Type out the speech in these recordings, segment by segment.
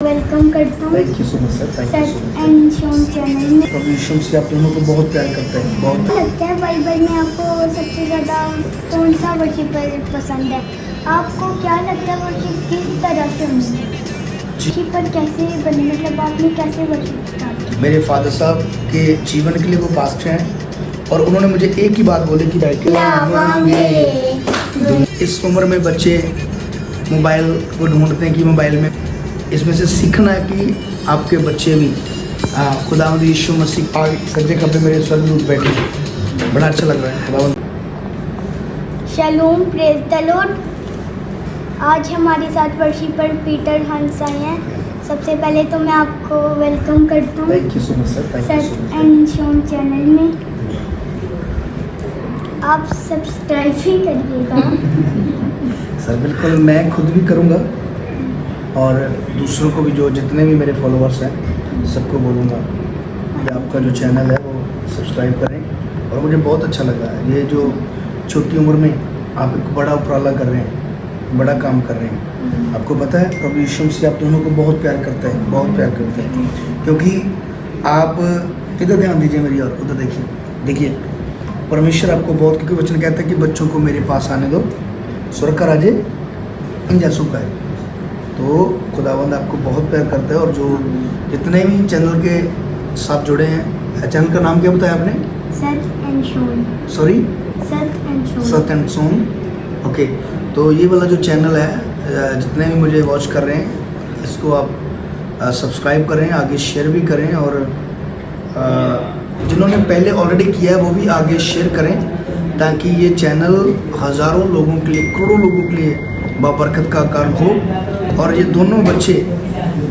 Welcome करता हूँ thank you so much sir, thank you so much. And shown channel में। प्रभु यीशु से आप दोनों को बहुत प्यार करते हैं, बहुत। लगता है बाइबल में आपको सबसे ज़्यादा कौन सा वर्शिपर पसंद है? आपको क्या लगता है वर्शिप किस तरह से होनी चाहिए? वर्शिपर कैसे बने, मतलब आपने कैसे वर्शिप स्टार्ट किया? मेरे फादर साहब के जीवन के लिए वो पास्ट हैं और उन्होंने मुझे एक ही बात बोली कि भाई इस उम्र में बच्चे मोबाइल को ढूंढते हैं कि मोबाइल में इसमें से सीखना है कि आपके बच्चे भी खुदावंद यीशु मसीह आगे सज्जे कब्र मेरे स्वर्गदूत बैठे हैं। बड़ा अच्छा लग रहा है खुदावंद। शलोम, प्रेज द लॉर्ड। आज हमारे साथ वर्शिपर पीटर हंस आए हैं। सबसे पहले तो मैं आपको वेलकम करता हूँ thank you so much sir, thank you so much. And shown channel में। आप सब्सक्राइब भी करिएगा। सर बिल्कुल, मैं खुद भी करूँगा और दूसरों को भी, जो जितने भी मेरे फॉलोअर्स हैं सबको बोलूँगा कि आपका जो चैनल है वो सब्सक्राइब करें। और मुझे बहुत अच्छा लगा है ये जो छोटी उम्र में आप एक बड़ा उपराला कर रहे हैं, बड़ा काम कर रहे हैं। आपको पता है प्रभु यीशु से आप दोनों को बहुत प्यार करते हैं, बहुत प्यार करते हैं, क्योंकि आप इधर ध्यान दीजिए मेरी और उधर देखिए, देखिए परमेश्वर आपको बहुत, क्योंकि वचन कहता है कि बच्चों को मेरे पास आने दो, स्वर्ग का राज्य इन जैसों का है। तो खुदावंद आपको बहुत प्यार करता है। और जो जितने भी चैनल के साथ जुड़े हैं, चैनल का नाम क्या बताया आपने? सत एंड शोन। सॉरी, सत एंड शोन। सत एंड सोन। ओके, तो ये वाला जो चैनल है, जितने भी मुझे वॉच कर रहे हैं इसको आप सब्सक्राइब करें, आगे शेयर भी करें, और जिन्होंने पहले ऑलरेडी किया है वो भी आगे शेयर करें, ताकि ये चैनल हज़ारों लोगों के लिए, करोड़ों लोगों के लिए बाबरकत का काम हो। और ये दोनों बच्चे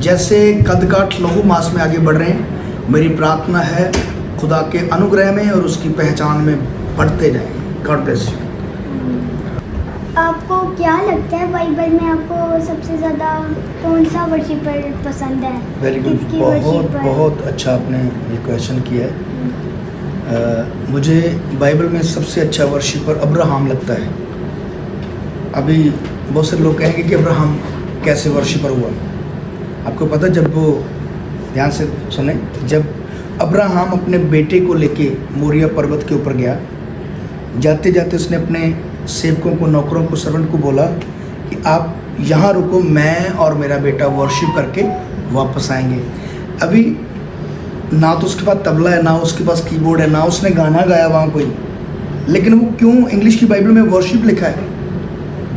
जैसे कद काठ लहू मास में आगे बढ़ रहे हैं, मेरी प्रार्थना है खुदा के अनुग्रह में और उसकी पहचान में बढ़ते जाएं। God bless you. आपको क्या लगता है बाइबल में आपको सबसे ज़्यादा कौन सा वर्शिपर पसंद है? वेरी गुड, किसकी बहुत worship है? बहुत अच्छा आपने ये क्वेश्चन किया है। मुझे बाइबल में सबसे अच्छा वर्शिपर अब्राहम लगता है। अभी बहुत से लोग कहेंगे कि अब्राहम कैसे वर्शिपर हुआ। आपको पता, जब वो, ध्यान से सुने, जब अब्राहम अपने बेटे को लेके मोरिया पर्वत के ऊपर गया, जाते जाते उसने अपने सेवकों को, नौकरों को, सर्वेंट को बोला कि आप यहाँ रुको, मैं और मेरा बेटा वर्शिप करके वापस आएंगे। अभी ना तो उसके पास तबला है, ना उसके पास कीबोर्ड है, ना उसने गाना गाया वहाँ कोई, लेकिन वो क्यों इंग्लिश की बाइबल में वर्शिप लिखा है?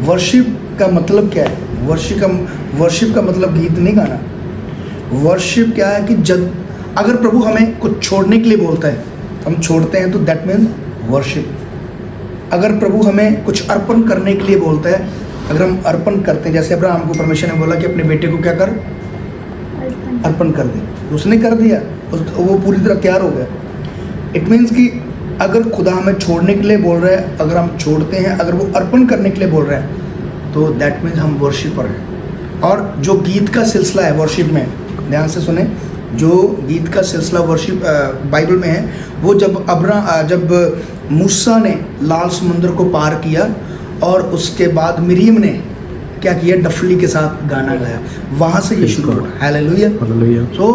वर्शिप का मतलब क्या है? वर्शिप का मतलब गीत नहीं गाना। वर्शिप क्या है कि जब अगर प्रभु हमें कुछ छोड़ने के लिए बोलता है, हम छोड़ते हैं, तो दैट मीन्स वर्शिप। अगर प्रभु हमें कुछ अर्पण करने के लिए बोलता है, अगर हम अर्पण करते हैं, जैसे अब्राहम को परमेश्वर ने बोला कि अपने बेटे को क्या कर, अर्पण कर दे, उसने कर दिया, वो पूरी तरह तैयार हो गया। इट मीन्स कि अगर खुदा हमें छोड़ने के लिए बोल रहा है, अगर हम छोड़ते हैं, अगर वो अर्पण करने के लिए बोल रहा है, तो दैट मीन्स हम वर्शिपर हैं। और जो गीत का सिलसिला है वर्शिप में, ध्यान से सुने, जो गीत का सिलसिला वर्शिप बाइबल में है, वो जब मूसा ने लाल समुद्र को पार किया और उसके बाद मिरियम ने क्या किया, डफली के साथ गाना गाया, वहाँ से ये शुरू हुआ। हालेलुया। तो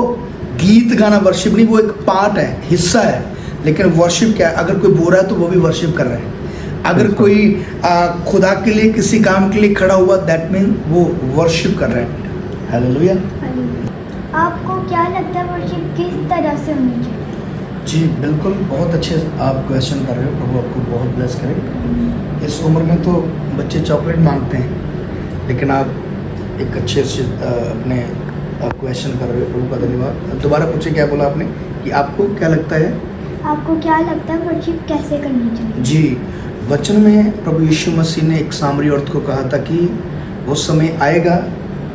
गीत गाना वर्शिप नहीं, वो एक पार्ट है, हिस्सा है। लेकिन वर्शिप क्या है? अगर कोई बोल रहा है तो वो भी वर्शिप कर रहा है। अगर कोई खुदा के लिए, किसी काम के लिए खड़ा हुआ, दैट मीन वो वर्शिप कर रहा है। हालेलुया। आपको क्या लगता है वर्शिप किस तरह से होनी चाहिए? जी बिल्कुल, बहुत अच्छे आप क्वेश्चन कर रहे हो। प्रभु आपको बहुत ब्लेस करे। इस उम्र में तो बच्चे चॉकलेट मांगते हैं, लेकिन आप एक अच्छे से अपने क्वेश्चन कर रहे हो। प्रभु का धन्यवाद। दोबारा पूछे, क्या बोला आपने कि आपको क्या लगता है? आपको क्या लगता है वर्शिप कैसे करनी चाहिए? जी, वचन में प्रभु यीशु मसीह ने एक सामरी औरत को कहा था कि वो समय आएगा,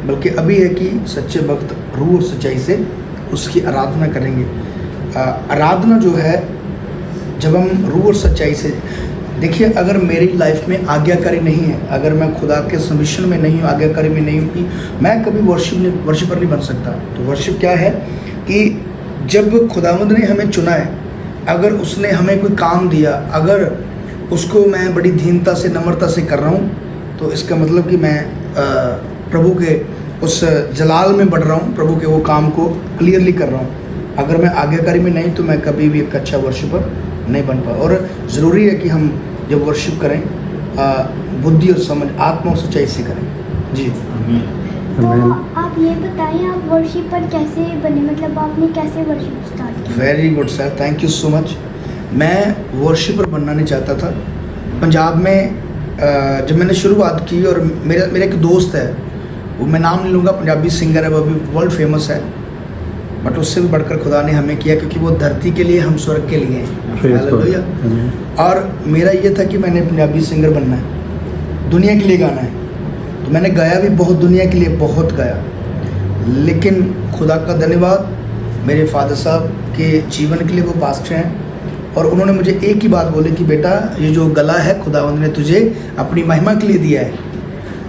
बल्कि अभी है, कि सच्चे भक्त रूह और सच्चाई से उसकी आराधना करेंगे। आराधना जो है, जब हम रूह और सच्चाई से, देखिए, अगर मेरी लाइफ में आज्ञाकारी नहीं है, अगर मैं खुदा के सबमिशन में नहीं हूँ, आज्ञाकारी में नहीं हूँ, कि मैं कभी वर्शिपर नहीं बन सकता। तो वर्शिप क्या है कि जब खुदावंद ने हमें चुना है, अगर उसने हमें कोई काम दिया, अगर उसको मैं बड़ी दीनता से, नम्रता से कर रहा हूँ, तो इसका मतलब कि मैं प्रभु के उस जलाल में बढ़ रहा हूँ, प्रभु के वो काम को क्लियरली कर रहा हूँ। अगर मैं आज्ञाकारी में नहीं तो मैं कभी भी एक अच्छा वर्शिपर नहीं बन पाऊँ। और ज़रूरी है कि हम जब वर्शिप करें बुद्धि और समझ, आत्मा और सच्चाई से करें। जी तो आप ये बताएं, आप वर्शिपर कैसे बने, मतलब आपने कैसे वर्शिप स्टार्ट किया? Very good sir, thank you so much. मैं वर्शिपर बनना नहीं चाहता था। पंजाब में जब मैंने शुरुआत की, और मेरा एक दोस्त है, वो मैं नाम नहीं लूँगा, पंजाबी सिंगर है, वो अभी वर्ल्ड फेमस है, बट उससे भी बढ़कर खुदा ने हमें किया, क्योंकि वो धरती के लिए, हम स्वर्ग के लिए हैं। हालेलुया। और मेरा ये था कि मैंने पंजाबी सिंगर बनना है, दुनिया के लिए गाना है। तो मैंने गाया भी बहुत, दुनिया के लिए बहुत गाया, लेकिन खुदा का धन्यवाद, मेरे फादर साहब के जीवन के लिए वो पास्टर हैं, और उन्होंने मुझे एक ही बात बोली कि बेटा, ये जो गला है खुदावंद ने तुझे अपनी महिमा के लिए दिया है।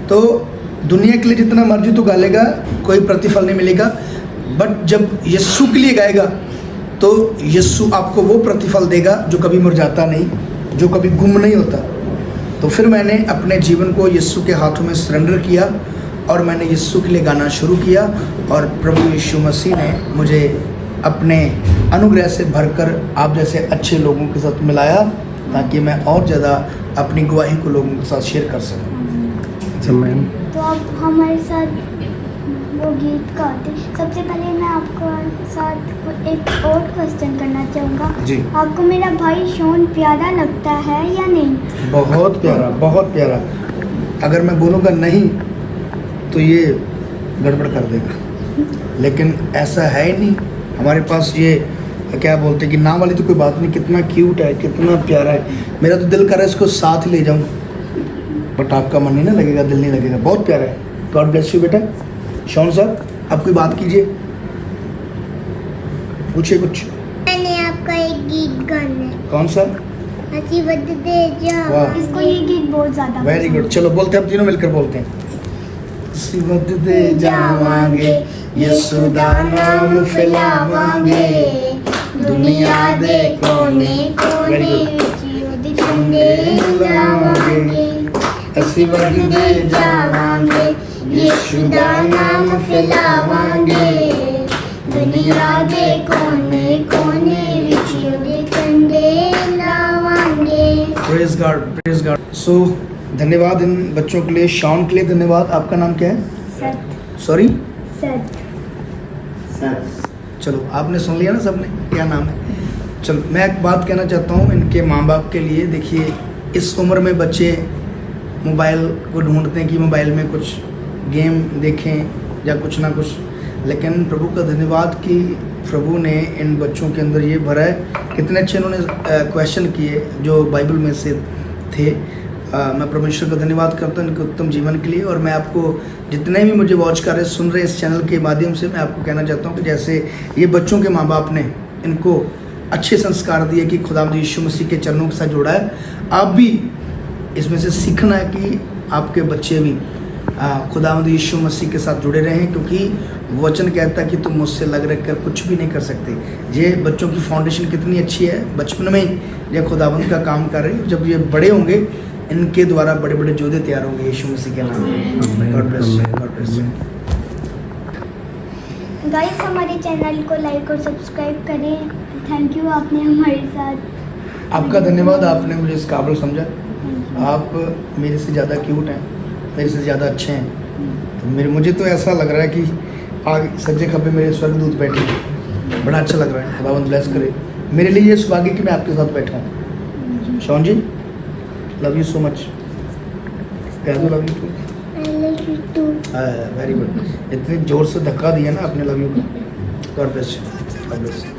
तो दुनिया के लिए जितना मर्जी तू गा लेगा, कोई प्रतिफल नहीं मिलेगा, बट जब यीशु के लिए गाएगा तो यीशु आपको वो प्रतिफल देगा जो कभी मुरझाता नहीं, जो कभी गुम नहीं होता। तो फिर मैंने अपने जीवन को यीशु के हाथों में सरेंडर किया, और मैंने यीशु के लिए गाना शुरू किया, और प्रभु यीशु मसीह ने मुझे अपने अनुग्रह से भरकर आप जैसे अच्छे लोगों के साथ मिलाया, ताकि मैं और ज़्यादा अपनी गवाही को लोगों के साथ शेयर कर सकूं। तो आप हमारे साथ वो गीत गाते। सबसे पहले मैं आपको साथ एक और क्वेश्चन करना चाहूँगा जी। आपको मेरा भाई शॉन प्यारा लगता है या नहीं? बहुत प्यारा, बहुत प्यारा। अगर मैं बोलूँगा नहीं तो ये गड़बड़ कर देगा, लेकिन ऐसा है ही नहीं। हमारे पास ये क्या बोलते हैं कि नाम वाली तो कोई बात नहीं, कितना क्यूट है, कितना प्यारा है। मेरा तो दिल कर रहा है इसको साथ ले जाऊं, बट आपका मन नहीं ना लगेगा, दिल नहीं लगेगा। बहुत प्यारा है। गॉड ब्लेस यू बेटा। शॉन साहब, आप कोई बात कीजिए, पूछिए कुछ। मैंने आपका एक गीत गाना है। कौन सा? हैप्पी बर्थडे वाह। इसको ये गीत बहुत ज़्यादा वेरी गुड। चलो बोलते हैं, हम तीनों मिलकर बोलते हैं। हैप्पी बर्थडे जावांगे, यीशु दा नाम फैलावांगे, दुनिया दे कोने कोने विच ओदी झंडे लावांगे। हैप्पी बर्थडे जावांगे, यीशु दा नाम फैलावांगे, दुनिया दे कोने कोने विच ओदी झंडे लावांगे। Praise God, praise God. So धन्यवाद इन बच्चों के लिए, शॉन के लिए धन्यवाद। आपका नाम क्या है? सत। सॉरी? सत। चलो, आपने सुन लिया ना सबने क्या नाम है। चलो, मैं एक बात कहना चाहता हूँ इनके माँ बाप के लिए। देखिए, इस उम्र में बच्चे मोबाइल को ढूंढते हैं कि मोबाइल में कुछ गेम देखें या कुछ ना कुछ, लेकिन प्रभु का धन्यवाद कि प्रभु ने इन बच्चों के अंदर ये भरा है। कितने अच्छे इन्होंने क्वेश्चन किए जो बाइबल में से थे। मैं परमेश्वर का धन्यवाद करता हूँ इनके उत्तम जीवन के लिए। और मैं आपको, जितने भी मुझे वॉच कर रहे, सुन रहे इस चैनल के माध्यम से, मैं आपको कहना चाहता हूँ कि जैसे ये बच्चों के माँ बाप ने इनको अच्छे संस्कार दिए कि खुदावंद यीशु मसीह के चरणों के साथ जोड़ा है, आप भी इसमें से सीखना है कि आपके बच्चे भी खुदावंद यीशु मसीह के साथ जुड़े रहें, क्योंकि वचन कहता है कि तुम मुझसे लग रख कर कुछ भी नहीं कर सकते। ये बच्चों की फाउंडेशन कितनी अच्छी है, बचपन में ही ये खुदावंद का काम कर रहे हैं। जब ये बड़े होंगे, इनके द्वारा बड़े बड़े जोधे तैयार होंगे यीशु मसीह के नाम में। God bless you, God bless you. Guys, हमारे चैनल को लाइक और सब्सक्राइब करें। थैंक यू, आपने हमारे साथ। आपका धन्यवाद, आपने मुझे इस काबिल समझा। आप मेरे से ज़्यादा क्यूट हैं, मेरे से ज़्यादा अच्छे हैं। तो मुझे तो ऐसा लग रहा है कि आगे सज्जे खब्बे मेरे स्वर्गदूत बैठे हैं। बड़ा अच्छा लग रहा है। खुदावंद ब्लेस करे। मेरे लिए ये सौभाग्य कि मैं आपके साथ बैठा हूँ। Shaun ji, love you so much. कह दो love you too. Very good. इतने जोर से धक्का दिया ना आपने लव यू को। God bless you, God bless you.